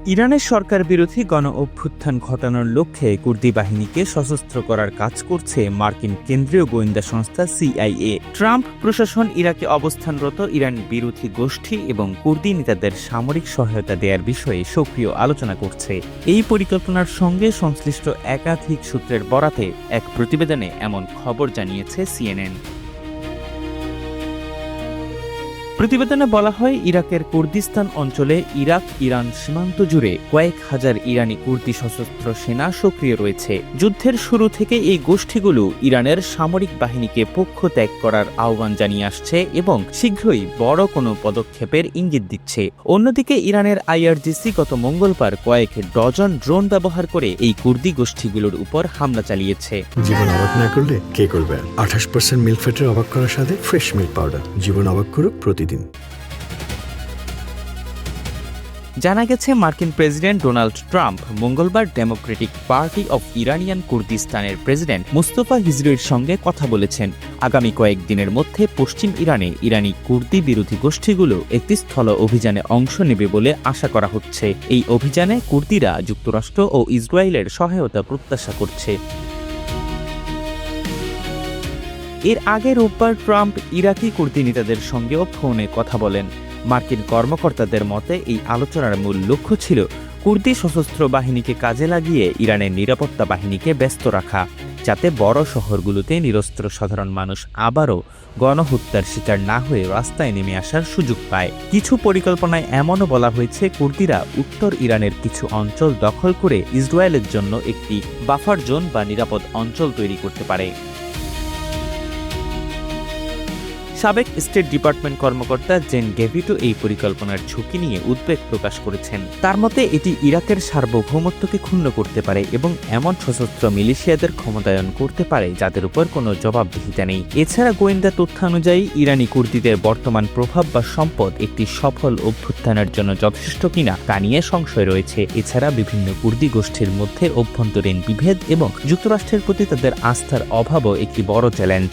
ইরানের সরকার বিরোধী গণ অভ্যুত্থান ঘটানোর লক্ষ্যে কুর্দি বাহিনীকে সশস্ত্র করার কাজ করছে মার্কিন কেন্দ্রীয় গোয়েন্দা সংস্থা সিআইএ। ট্রাম্প প্রশাসন ইরাকে অবস্থানরত ইরান বিরোধী গোষ্ঠী এবং কুর্দি নেতাদের সামরিক সহায়তা দেওয়ার বিষয়ে সক্রিয় আলোচনা করছে। এই পরিকল্পনার সঙ্গে সংশ্লিষ্ট একাধিক সূত্রের বরাতে এক প্রতিবেদনে এমন খবর জানিয়েছে সিএনএন। প্রতিবেদনে বলা হয়, ইরাকের কুর্দিস্তান অঞ্চলে ইরাক-ইরান সীমান্ত জুড়ে কয়েক হাজার ইরানি কুর্দি সশস্ত্র সেনা সক্রিয় রয়েছে। যুদ্ধের শুরু থেকে এই গোষ্ঠীগুলো ইরানের সামরিক বাহিনীকে পক্ষ ত্যাগ করার আহ্বান জানিয়ে আসছে এবং শীঘ্রই বড় কোনো পদক্ষেপের ইঙ্গিত দিচ্ছে। অন্যদিকে ইরানের আইআরজিসি গত মঙ্গলবার কয়েক ডজন ড্রোন ব্যবহার করে এই কুর্দি গোষ্ঠীগুলোর উপর হামলা চালিয়েছে। জীবন অবাক না করলে কে করবে? 28% মিল্ক ফ্যাটের অবাক করার সাথে ফ্রেশ মিল্ক পাউডার। জীবন অবাক করুক প্রতিদিন। জানা গেছে, মার্কিন প্রেসিডেন্ট ডোনাল্ড ট্রাম্প মঙ্গলবার ডেমোক্রেটিক পার্টি অফ ইরানিয়ান কুর্দিস্তানের প্রেসিডেন্ট মুস্তফা হিজরির সঙ্গে কথা বলেছেন। আগামী কয়েকদিনের মধ্যে পশ্চিম ইরানে ইরানি কুর্দি বিরোধী গোষ্ঠীগুলো একটি স্থল অভিযানে অংশ নেবে বলে আশা করা হচ্ছে। এই অভিযানে কুর্দিরা যুক্তরাষ্ট্র ও ইসরায়েলের সহায়তা প্রত্যাশা করছে। এর আগে রোববার ট্রাম্প ইরাকি কুর্দি নেতাদের সঙ্গেও ফোনে কথা বলেন। মার্কিন কর্মকর্তাদের মতে এই আলোচনার মূল লক্ষ্য ছিল কুর্দি সশস্ত্র বাহিনীকে কাজে লাগিয়ে ইরানের নিরাপত্তা বাহিনীকে ব্যস্ত রাখা, যাতে বড় শহরগুলোতে নিরস্ত্র সাধারণ মানুষ আবারও গণহত্যার শিকার না হয়ে রাস্তায় নেমে আসার সুযোগ পায়। কিছু পরিকল্পনায় এমনও বলা হয়েছে, কুর্দিরা উত্তর ইরানের কিছু অঞ্চল দখল করে ইসরায়েলের জন্য একটি বাফার জোন বা নিরাপদ অঞ্চল তৈরি করতে পারে। সাবেক স্টেট ডিপার্টমেন্ট কর্মকর্তা জেন গেভিটো এই পরিকল্পনার ঝুঁকি নিয়ে উদ্বেগ প্রকাশ করেছেন। তার মতে এটি ইরাকের সার্বভৌমত্বকে ক্ষুণ্ণ করতে পারে এবং এমন সশস্ত্র মিলিশিয়াদের ক্ষমতায়ন করতে পারে যাদের উপর কোনো জবাবদিহিতা নেই। এছাড়া গোয়েন্দা তথ্যানুযায়ী ইরানি কুর্দিদের বর্তমান প্রভাব বা সম্পদ একটি সফল অভ্যুত্থানের জন্য যথেষ্ট কিনা তা নিয়ে সংশয় রয়েছে। এছাড়া বিভিন্ন কুর্দি গোষ্ঠীর মধ্যে অভ্যন্তরীণ বিভেদ এবং যুক্তরাষ্ট্রের প্রতি তাদের আস্থার অভাবও একটি বড় চ্যালেঞ্জ।